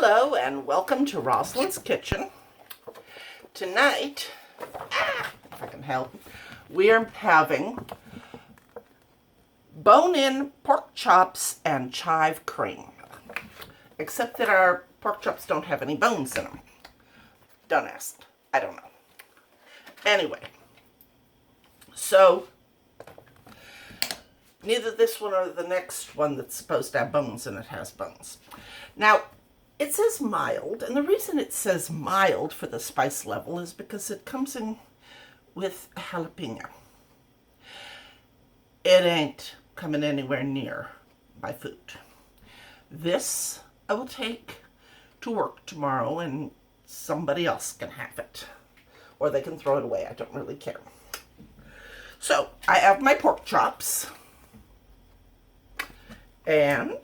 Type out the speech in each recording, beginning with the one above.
Hello and welcome to Rosalind's Kitchen. Tonight, if I can help, we are having bone-in pork chops and chive cream. Except that our pork chops don't have any bones in them. Don't ask. I don't know. Anyway, so neither this one or the next one that's supposed to have bones in it has bones. Now, it says mild, and the reason it says mild for the spice level is because it comes in with jalapeno. It ain't coming anywhere near my food. This I will take to work tomorrow and somebody else can have it. Or they can throw it away. I don't really care. So, I have my pork chops. And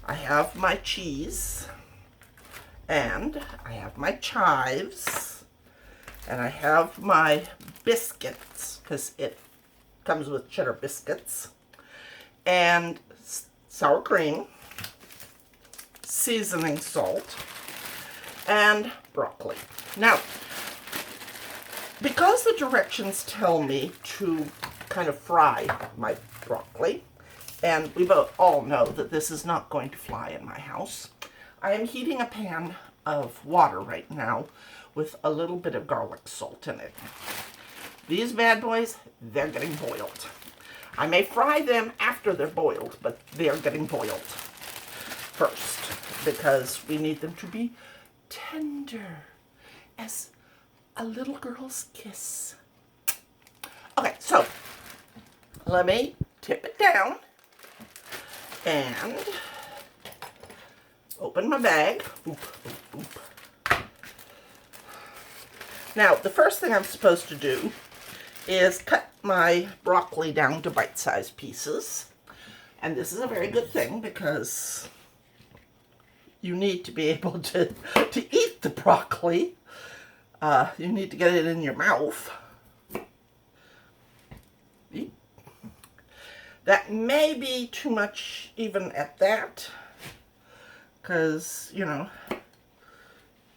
I have my cheese. And I have my chives. And I have my biscuits, because it comes with cheddar biscuits. And sour cream. Seasoning salt. And broccoli. Now, because the directions tell me to kind of fry my broccoli, and we both all know that this is not going to fly in my house, I am heating a pan of water right now with a little bit of garlic salt in it. These bad boys, they're getting boiled. I may fry them after they're boiled, but they're getting boiled first because we need them to be tender as a little girl's kiss. Okay, so let me tip it down and open my bag. Oop, oop, oop. Now, the first thing I'm supposed to do is cut my broccoli down to bite-sized pieces. And this is a very good thing because you need to be able to eat the broccoli. You need to get it in your mouth. That may be too much even at that, because, you know,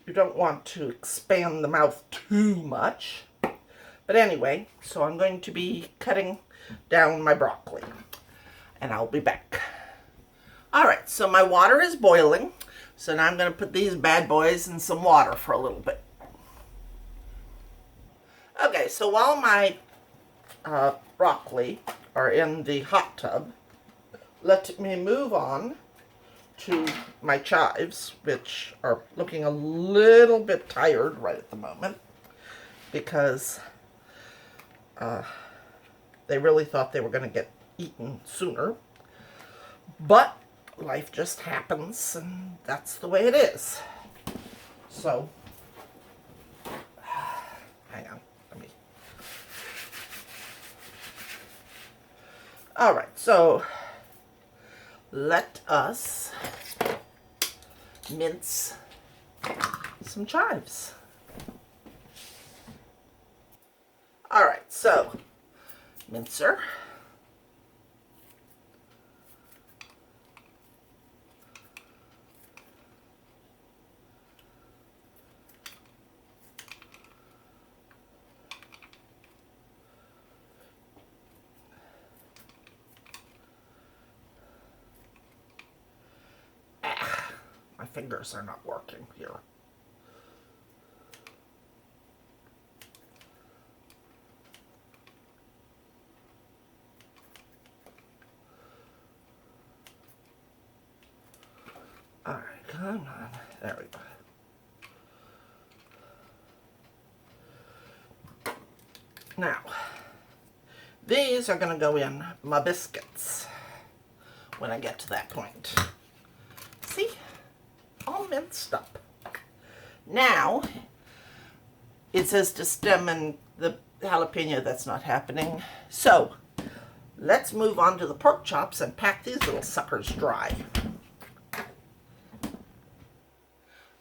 you don't want to expand the mouth too much. But anyway, so I'm going to be cutting down my broccoli, and I'll be back. Alright, so my water is boiling, so now I'm going to put these bad boys in some water for a little bit. Okay, so while my broccoli are in the hot tub, let me move on to my chives, which are looking a little bit tired right at the moment because they really thought they were going to get eaten sooner. But life just happens, and that's the way it is. So, hang on. Alright, so let us mince some chives. Alright, so mincer. My fingers are not working here. All right, come on. There we go. Now, these are going to go in my biscuits when I get to that point. See? All minced up. Now, it says to stem in the jalapeno. That's not happening. So, let's move on to the pork chops and pack these little suckers dry.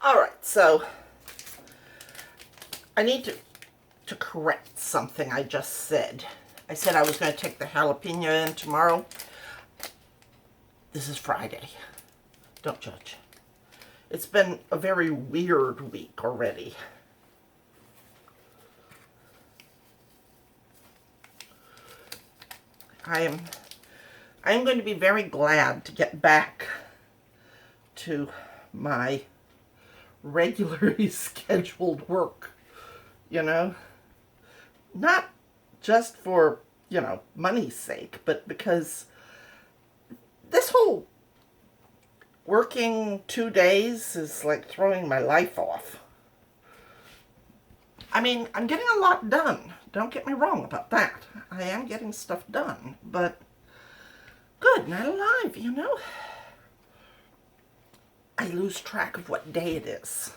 Alright, so I need to correct something I just said. I said I was going to take the jalapeno in tomorrow. This is Friday. Don't judge. It's been a very weird week already. I am going to be very glad to get back to my regularly scheduled work, you know? Not just for, money's sake, but because this whole working 2 days is like throwing my life off. I mean, I'm getting a lot done. Don't get me wrong about that. I am getting stuff done, but good night alive, I lose track of what day it is.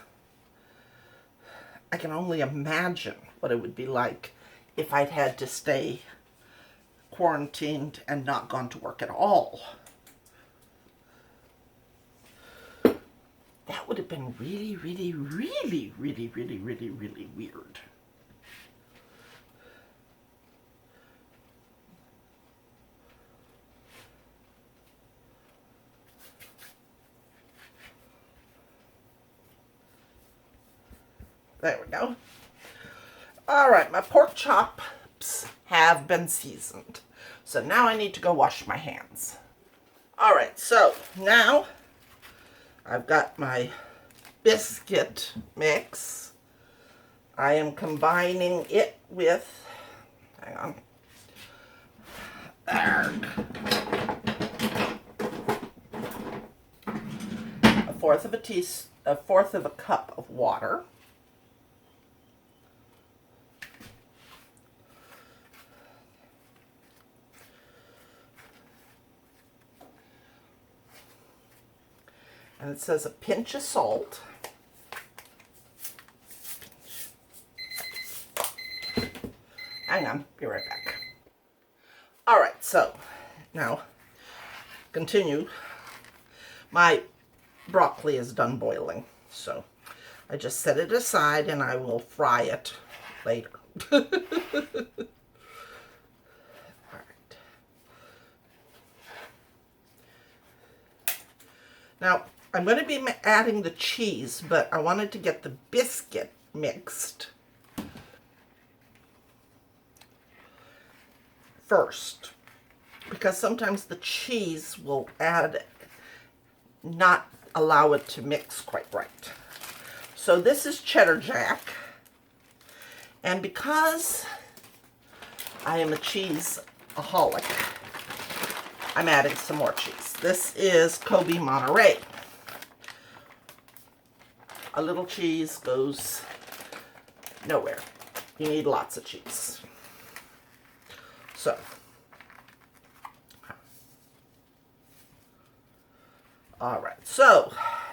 I can only imagine what it would be like if I'd had to stay quarantined and not gone to work at all. That would have been really, really, really, really, really, really, really weird. There we go. All right, my pork chops have been seasoned. So now I need to go wash my hands. All right, so now I've got my biscuit mix. I am combining it with, hang on, a fourth of a cup of water. And it says a pinch of salt. Hang on, be right back. All right, so now continue. My broccoli is done boiling, so I just set it aside and I will fry it later. All right. Now, I'm going to be adding the cheese, but I wanted to get the biscuit mixed first, because sometimes the cheese will not allow it to mix quite right. So this is cheddar jack, and because I am a cheese-aholic, I'm adding some more cheese. This is Kobe Monterey. A little cheese goes nowhere. You need lots of cheese. So, all right, so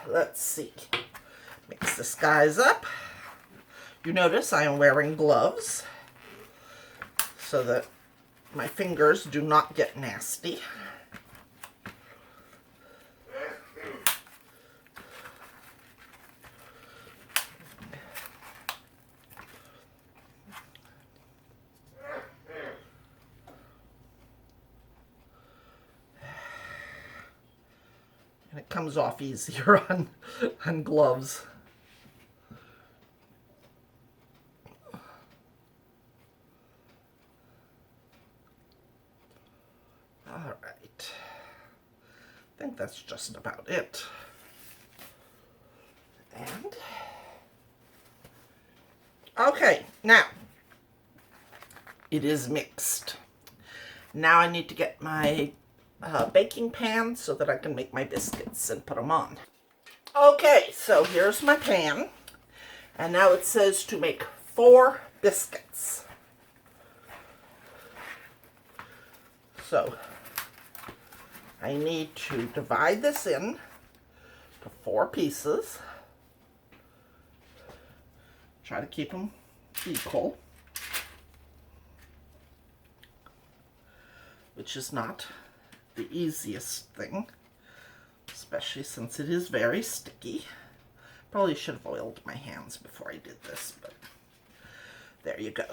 let's see. Mix this guys up. You notice I am wearing gloves so that my fingers do not get nasty. And it comes off easier on gloves. All right. I think that's just about it. And okay, now it is mixed. Now I need to get my baking pan so that I can make my biscuits and put them on. Okay, so here's my pan, and now it says to make 4 biscuits. So I need to divide this in to 4 pieces. Try to keep them equal, which is not the easiest thing, especially since it is very sticky. Probably should have oiled my hands before I did this, but there you go.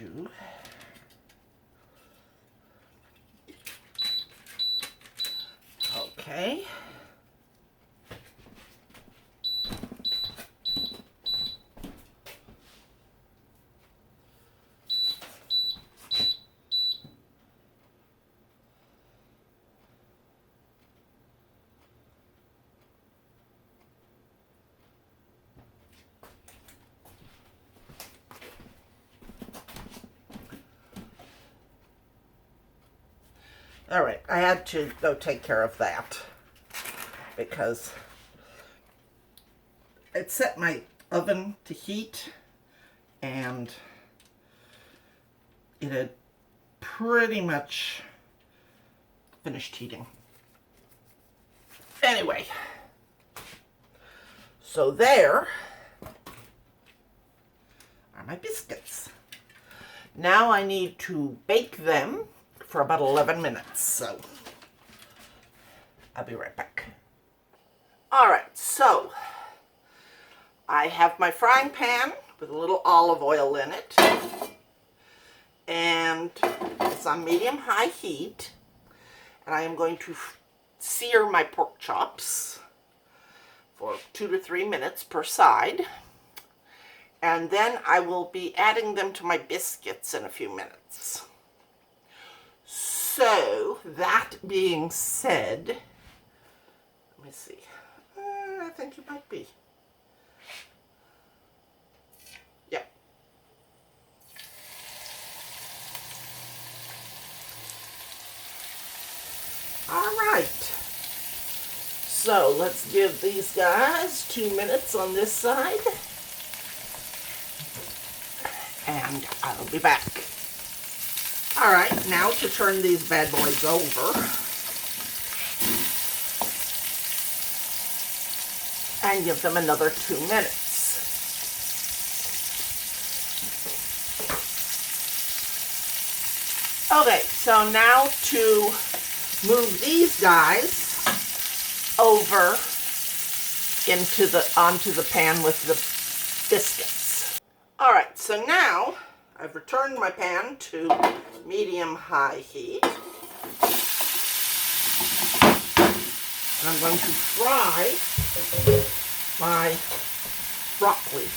to okay. All right, I had to go take care of that because I'd set my oven to heat and it had pretty much finished heating. Anyway, so there are my biscuits. Now I need to bake them for about 11 minutes, so I'll be right back. All right, so I have my frying pan with a little olive oil in it, and it's on medium-high heat, and I am going to sear my pork chops for 2 to 3 minutes per side, and then I will be adding them to my biscuits in a few minutes. So, that being said, let me see. I think you might be. Yep. All right. So, let's give these guys 2 minutes on this side. And I'll be back. All right, now to turn these bad boys over. And give them another 2 minutes. Okay, so now to move these guys over onto the pan with the biscuits. All right, so now I've returned my pan to medium-high heat. And I'm going to fry my broccoli.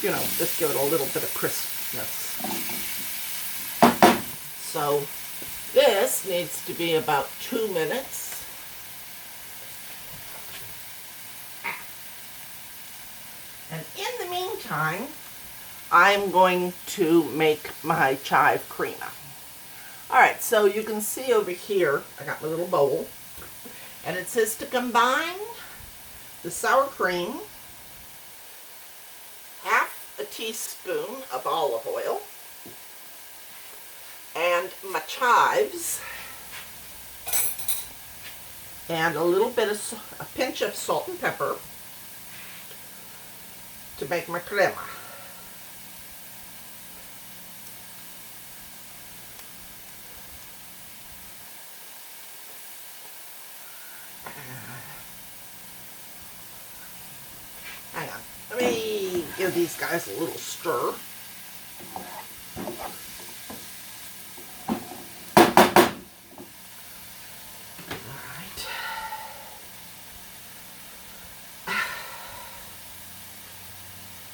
You know, just give it a little bit of crispness. So this needs to be about 2 minutes. And in the meantime, I'm going to make my chive crema. Alright, so you can see over here, I got my little bowl, and it says to combine the sour cream, half a teaspoon of olive oil, and my chives, and a pinch of salt and pepper to make my crema. Hang on, let me give these guys a little stir. Alright.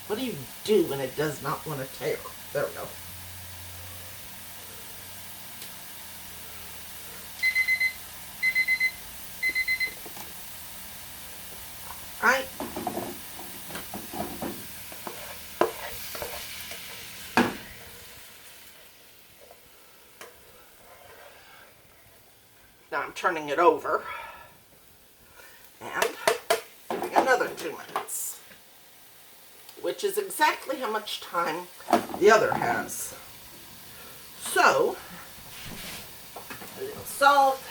What do you do when it does not want to tear? There we go. Alright. Now I'm turning it over and giving another 2 minutes, which is exactly how much time the other has. So, a little salt,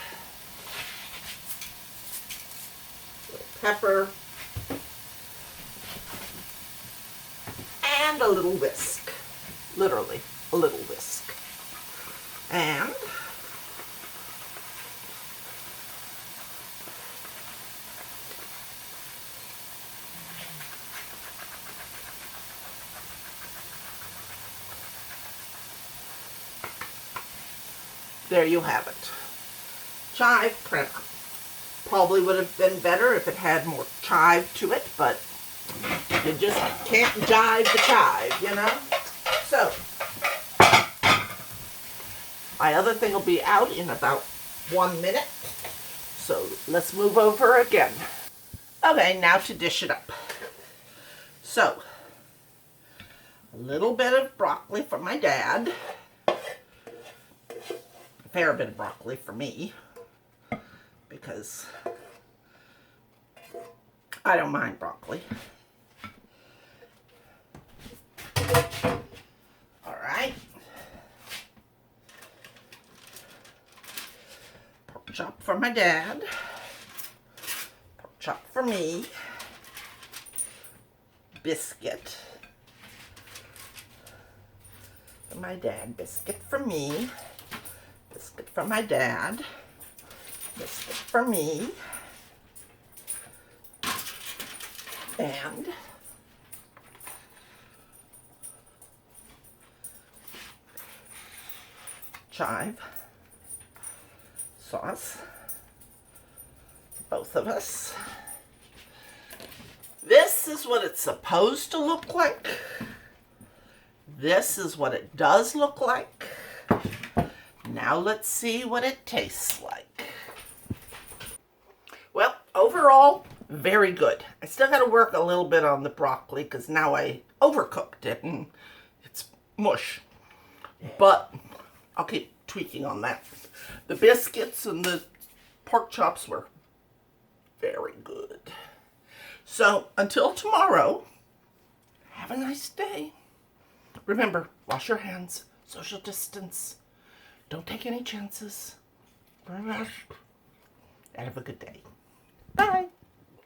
a little pepper, and a little whisk. Literally, a little whisk. And there you have it. Chive crema. Probably would have been better if it had more chive to it, but you just can't jive the chive, you know? So, my other thing will be out in about 1 minute. So let's move over again. Okay, now to dish it up. So, a little bit of broccoli for my dad. A fair bit of broccoli for me, because I don't mind broccoli. All right. Pork chop for my dad. Pork chop for me. Biscuit for my dad. Biscuit for me. Biscuit for my dad. Biscuit for me. And chive sauce. Both of us. This is what it's supposed to look like. This is what it does look like. Now let's see what it tastes like. Well, overall, very good. I still got to work a little bit on the broccoli because now I overcooked it and it's mush. But I'll keep tweaking on that. The biscuits and the pork chops were very good. So, until tomorrow, have a nice day. Remember, wash your hands, social distance, don't take any chances, wear a mask, and have a good day. Bye.